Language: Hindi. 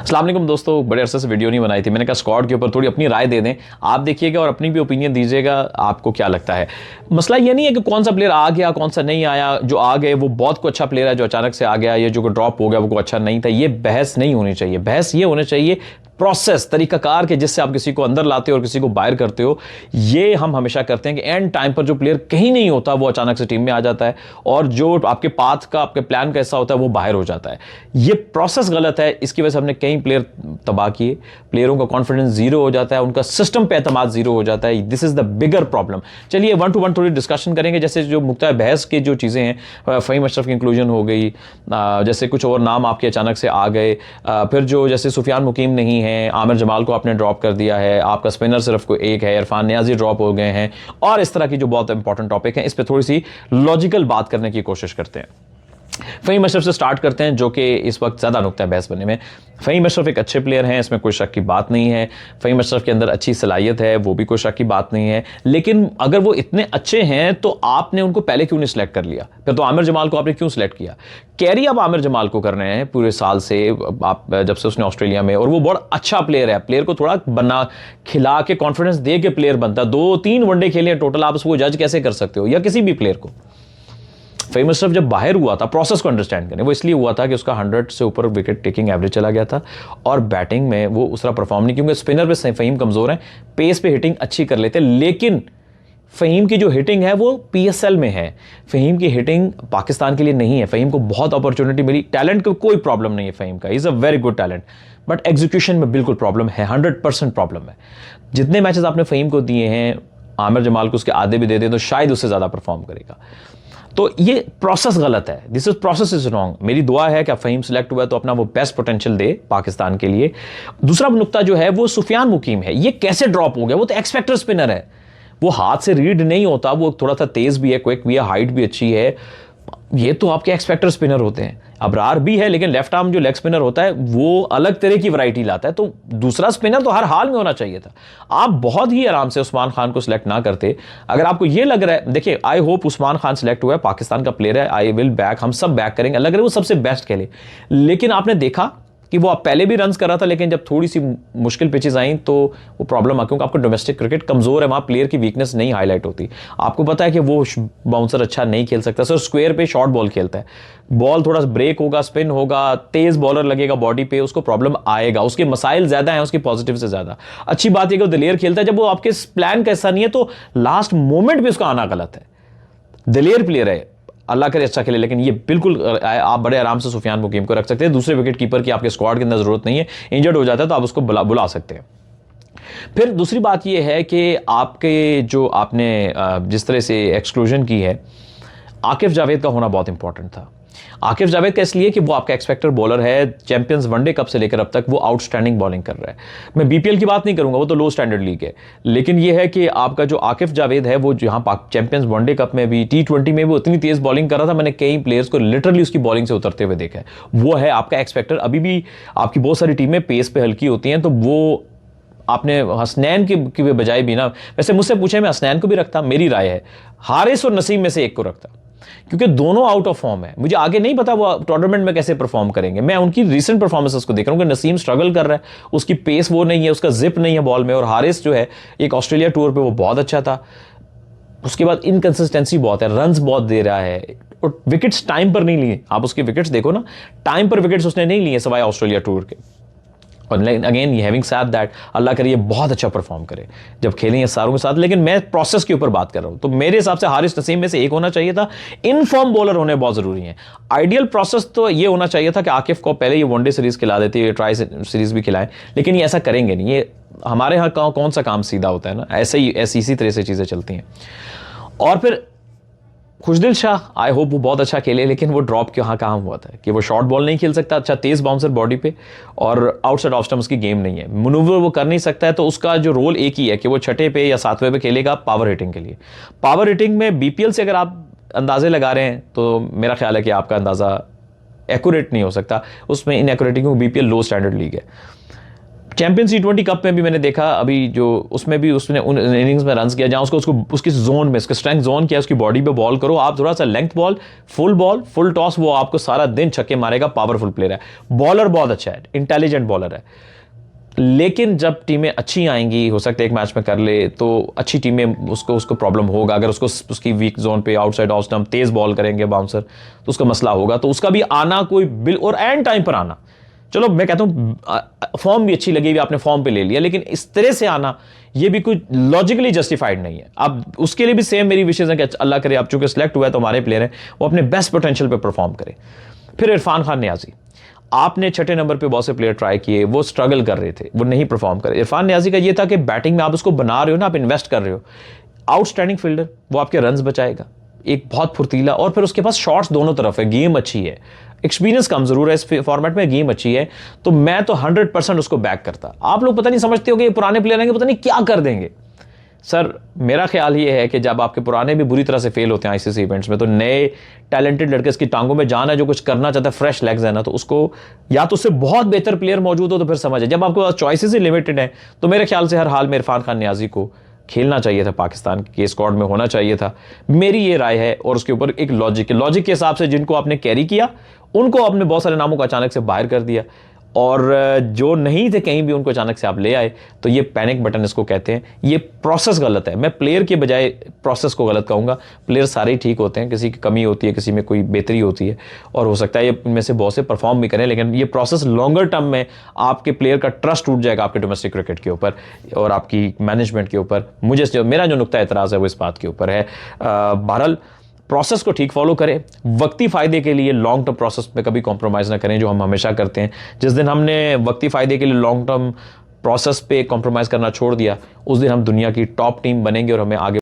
अस्सलाम वालेकुम दोस्तों, बड़े अरसे से वीडियो नहीं बनाई थी। मैंने कहा स्क्वाड के ऊपर थोड़ी अपनी राय दे दें, आप देखिएगा और अपनी भी ओपिनियन दीजिएगा, आपको क्या लगता है। मसला ये नहीं है कि कौन सा प्लेयर आ गया कौन सा नहीं आया। जो आ गए वो बहुत को अच्छा प्लेयर है, जो अचानक से आ गया ये जो ड्रॉप हो गया वो अच्छा नहीं था। ये बहस नहीं होनी चाहिए। बहस ये होनी चाहिए प्रोसेस, तरीकाकार के जिससे आप किसी को अंदर लाते हो और किसी को बाहर करते हो। ये हम हमेशा करते हैं कि एंड टाइम पर जो प्लेयर कहीं नहीं होता वो अचानक से टीम में आ जाता है, और जो आपके पाथ का आपके प्लान का हिस्सा होता है वो बाहर हो जाता है। ये प्रोसेस गलत है। इसकी वजह से हमने कई प्लेयर तबाह किए, प्लेयरों का कॉन्फिडेंस जीरो हो जाता है, उनका सिस्टम पे एतमाद जीरो हो जाता है। This is the bigger problem. चलिए 1 to 1 थोड़ी डिस्कशन करेंगे। जैसे जो मुक्ता बहस की जो चीज़ें हैं, फ़हीम अशरफ की इंक्लूजन हो गई, जैसे कुछ और नाम आपके अचानक से आ गए, फिर जो जैसे सुफियान मुकीम नहीं है, आमिर जमाल को आपने ड्रॉप कर दिया है, आपका स्पिनर सिर्फ को एक है, इरफान नियाजी ड्रॉप हो गए हैं, और इस तरह की जो बहुत इंपॉर्टेंट टॉपिक हैं, इस पर थोड़ी सी लॉजिकल बात करने की कोशिश करते हैं। फ़हीम अशरफ से स्टार्ट करते हैं, जो कि इस वक्त ज़्यादा नुक्ता है बहस बनने में। फ़हीम अशरफ एक अच्छे प्लेयर हैं, इसमें कोई शक की बात नहीं है। फ़हीम अशरफ के अंदर अच्छी सलाहियत है, वो भी कोई शक की बात नहीं है। लेकिन अगर वो इतने अच्छे हैं तो आपने उनको पहले क्यों नहीं सिलेक्ट कर लिया? फिर तो आमिर जमाल को आपने क्यों सिलेक्ट किया? कैरी आप आमिर जमाल को कर रहे हैं पूरे साल से, आप जब से उसने ऑस्ट्रेलिया में, और वो बहुत अच्छा प्लेयर है। प्लेयर को थोड़ा बना खिला के कॉन्फिडेंस दे के प्लेयर बनता है। 2-3 वनडे खेले टोटल, आप उसको जज कैसे कर सकते हो, या किसी भी प्लेयर को? फ़हीम अशरफ जब बाहर हुआ था, प्रोसेस को अंडरस्टैंड करें, वो इसलिए हुआ था कि उसका 100 से ऊपर विकेट टेकिंग एवरेज चला गया था, और बैटिंग में वो उस तरह परफॉर्म नहीं, क्योंकि स्पिनर पे फ़हीम कमज़ोर हैं, पेस पे हिटिंग अच्छी कर लेते। लेकिन फ़हीम की जो हिटिंग है वो PSL में है, फ़हीम की हिटिंग पाकिस्तान के लिए नहीं है। फ़हीम को बहुत अपॉर्चुनिटी मिली, टैलेंट को कोई प्रॉब्लम नहीं है फ़हीम का, is a very good talent, but execution में बिल्कुल प्रॉब्लम है, 100% प्रॉब्लम है। जितने मैचेस आपने फ़हीम को दिए हैं, आमिर जमाल को उसके आधे भी दे दें तो शायद उससे ज़्यादा परफॉर्म करेगा। तो ये प्रोसेस गलत है, this is process is wrong. मेरी दुआ है कि फ़हीम सिलेक्ट हुआ है तो अपना वो बेस्ट पोटेंशियल दे पाकिस्तान के लिए। दूसरा नुक्ता जो है वो सुफियान मुकीम है। ये कैसे ड्रॉप हो गया? वो तो एक्सपेक्टर स्पिनर है, वो हाथ से रीड नहीं होता, वो थोड़ा सा तेज भी है, क्विक भी है, हाइट भी अच्छी है। ये तो आपके एक्सपेक्टर स्पिनर होते हैं। अबरार भी है, लेकिन लेफ्ट आर्म जो लेग स्पिनर होता है वो अलग तरह की वैरायटी लाता है। तो दूसरा स्पिनर तो हर हाल में होना चाहिए था। आप बहुत ही आराम से उस्मान खान को सिलेक्ट ना करते। अगर आपको ये लग रहा है, देखिए I hope Usman Khan select हुआ है, पाकिस्तान का प्लेयर है, आई विल बैक, हम सब बैक करेंगे, लग रहा है वो सबसे बेस्ट खेले। लेकिन आपने देखा कि वो आप पहले भी रन्स कर रहा था, लेकिन जब थोड़ी सी मुश्किल पिचेस आई तो वो प्रॉब्लम आ, क्योंकि आपको डोमेस्टिक क्रिकेट कमजोर है, वहां प्लेयर की वीकनेस नहीं हाईलाइट होती। आपको पता है कि वो बाउंसर अच्छा नहीं खेल सकता, सर स्क्वायर पे शॉर्ट बॉल खेलता है, बॉल थोड़ा ब्रेक होगा, स्पिन होगा, तेज बॉलर लगेगा बॉडी पे, उसको प्रॉब्लम आएगा, उसके मसाइल ज्यादा हैं उसके पॉजिटिव से ज्यादा। अच्छी बात यह कि वो दिलेर खेलता है, जब वो आपके प्लान का हिस्सा नहीं है तो लास्ट मोमेंट पे उसका आना गलत है। दिलेर प्लेयर है, अल्लाह करे अच्छा खेले, लेकिन ये बिल्कुल आप बड़े आराम से सुफियान मुकीम को रख सकते हैं। दूसरे विकेट कीपर की आपके स्क्वाड के अंदर जरूरत नहीं है, इंजर्ड हो जाता है तो आप उसको बुला सकते हैं। फिर दूसरी बात ये है कि आपके जो आपने जिस तरह से एक्सक्लूजन की है, आकिफ जावेद का होना बहुत इंपॉर्टेंट था। आकिफ जावेद का इसलिए कि वो आपका एक्सपेक्टर बॉलर है, चैंपियंस वनडे कप से लेकर अब तक वो आउटस्टैंडिंग बॉलिंग कर रहा है। मैं BPL की बात नहीं करूंगा, वो तो लो स्टैंडर्ड लीग है, लेकिन ये है कि आपका जो आकिफ जावेद है वो यहाँ चैंपियंस वनडे कप में भी, T20 में वो इतनी तेज बॉलिंग कर रहा था, मैंने कई प्लेयर्स को लिटरली उसकी बॉलिंग से उतरते हुए देखा है। वो है आपका एक्सपेक्टर। अभी भी आपकी बहुत सारी टीमें पेस पे हल्की होती हैं, तो वो आपने हसनैन की बजाय भी ना, वैसे मुझसे पूछे मैं हसनैन को भी रखता, मेरी राय है हारिस और नसीम में से एक को रखता, क्योंकि दोनों आउट ऑफ फॉर्म है। मुझे आगे नहीं पता वो टूर्नामेंट में कैसे परफॉर्म करेंगे। मैं उनकी रीसेंट परफॉर्मेंसेस को देख रहा हूं कि नसीम स्ट्रगल कर रहा है, उसकी पेस वो नहीं है, उसका जिप नहीं है बॉल में, और हारिस जो है एक ऑस्ट्रेलिया टूर पे वो बहुत अच्छा था, उसके बाद इनकंसिस्टेंसी बहुत है, रन्स बहुत दे रहा है, और विकेट्स टाइम पर नहीं लिए। आप उसके विकेट्स देखो ना, टाइम पर विकेट्स उसने नहीं लिए सवाए ऑस्ट्रेलिया टूर के। और अगेन हैविंग सैड दैट, अल्लाह करे ये बहुत अच्छा परफॉर्म करे जब खेलें सारों के साथ। लेकिन मैं प्रोसेस के ऊपर बात कर रहा हूं, तो मेरे हिसाब से हारिस नसीम में से एक होना चाहिए था। इन फॉर्म बॉलर होने बहुत जरूरी है। आइडियल प्रोसेस तो ये होना चाहिए था कि आकिफ को पहले ये वनडे सीरीज खिला देते, ये ट्राई सीरीज भी खिलाएं, लेकिन ये ऐसा करेंगे नहीं। ये हमारे यहाँ कौन सा काम सीधा होता है ना, ऐसे ही इसी तरह से चीजें चलती हैं। और फिर खुशदिल शाह, आई होप वो बहुत अच्छा खेले, लेकिन वो ड्रॉप क्यों कहाँ हुआ था कि वो शॉर्ट बॉल नहीं खेल सकता, अच्छा तेज बाउंसर बॉडी पे, और आउटसाइड ऑफ स्टंप उसकी गेम नहीं है, मनूवर वो कर नहीं सकता है। तो उसका जो रोल एक ही है कि वो छठे पे या सातवें पे खेलेगा पावर हिटिंग के लिए। पावर हिटिंग में BPL से अगर आप अंदाजे लगा रहे हैं तो मेरा ख्याल है कि आपका अंदाजा एक्यूरेट नहीं हो सकता, उसमें इनएक्यूरेट, क्योंकि BPL लो स्टैंडर्ड लीग है। चैंपियंस T20 कप में भी मैंने देखा अभी, जो उसमें भी उसने उन इनिंग्स में रन किया जहां उसको उसकी जोन में, उसके स्ट्रेंथ जोन किया, उसकी बॉडी पे बॉल करो आप, थोड़ा सा लेंथ बॉल, फुल टॉस, वो आपको सारा दिन छक्के मारेगा। पावरफुल प्लेयर है, बॉलर बहुत अच्छा है, इंटेलिजेंट बॉलर है। लेकिन जब टीमें अच्छी आएंगी, हो सकता है एक मैच में कर ले, तो अच्छी टीमें उसको प्रॉब्लम होगा। अगर उसकी वीक जोन पे आउटसाइड ऑफ स्टंप तेज बॉल करेंगे बाउंसर, तो उसका मसला होगा। तो उसका भी आना कोई बिल और एंड टाइम पर आना, चलो मैं कहता हूं फॉर्म भी अच्छी लगी, आपने फॉर्म पे ले लिया, लेकिन इस तरह से आना ये भी कोई लॉजिकली जस्टिफाइड नहीं है। अब उसके लिए भी सेम मेरी विशेष है कि अल्लाह करे आप चूंकि सिलेक्ट हुआ है तो हमारे प्लेयर हैं, वो अपने बेस्ट पोटेंशियल पे परफॉर्म करें। फिर इरफान खान नियाजी, आपने छठे नंबर पे बहुत से प्लेयर ट्राई किए, वो स्ट्रगल कर रहे थे, वो नहीं परफॉर्म करे। इरफान नियाजी का ये था कि बैटिंग में आप उसको बना रहे हो ना, आप इन्वेस्ट कर रहे हो, आउटस्टैंडिंग फील्डर, वो आपके रन्स बचाएगा, एक बहुत फुर्तीला, और फिर उसके पास शॉट्स दोनों तरफ है, गेम अच्छी है, एक्सपीरियंस कम जरूर है इस फॉर्मेट में, गेम अच्छी है। तो मैं तो 100% उसको बैक करता। आप लोग पता नहीं समझते हो कि ये पुराने प्लेयर आएंगे पता नहीं क्या कर देंगे। सर मेरा ख्याल ये है कि जब आपके पुराने भी बुरी तरह से फेल होते हैं आईसीसी इवेंट्स में, तो नए टैलेंटेड लड़के, इसकी टांगों में जान है, जो कुछ करना चाहता है, फ्रेश लेग्स है ना, तो उसको या तो उससे बहुत बेहतर प्लेयर मौजूद हो तो फिर समझ है। जब आपके पास चॉइसेस ही लिमिटेड है तो मेरे ख्याल से हर हाल में इरफान खान नियाजी को खेलना चाहिए था, पाकिस्तान के स्क्वाड में होना चाहिए था, मेरी ये राय है। और उसके ऊपर एक लॉजिक के हिसाब से जिनको आपने कैरी किया उनको आपने बहुत सारे नामों को अचानक से बाहर कर दिया, और जो नहीं थे कहीं भी उनको अचानक से आप ले आए, तो ये पैनिक बटन इसको कहते हैं। ये प्रोसेस गलत है, मैं प्लेयर के बजाय प्रोसेस को गलत कहूँगा। प्लेयर सारे ही ठीक होते हैं, किसी की कमी होती है, किसी में कोई बेहतरी होती है, और हो सकता है ये इनमें से बहुत से परफॉर्म भी करें, लेकिन ये प्रोसेस लॉन्गर टर्म में आपके प्लेयर का ट्रस्ट टूट जाएगा आपके डोमेस्टिक क्रिकेट के ऊपर और आपकी मैनेजमेंट के ऊपर। मेरा जो नुक्ता एतराज़ है वो इस बात के ऊपर है। बहरहाल प्रोसेस को ठीक फॉलो करें, वक्ती फ़ायदे के लिए लॉन्ग टर्म प्रोसेस में कभी कॉम्प्रोमाइज़ ना करें, जो हम हमेशा करते हैं। जिस दिन हमने वक्ती फ़ायदे के लिए लॉन्ग टर्म प्रोसेस पे कॉम्प्रोमाइज़ करना छोड़ दिया, उस दिन हम दुनिया की टॉप टीम बनेंगे और हमें आगे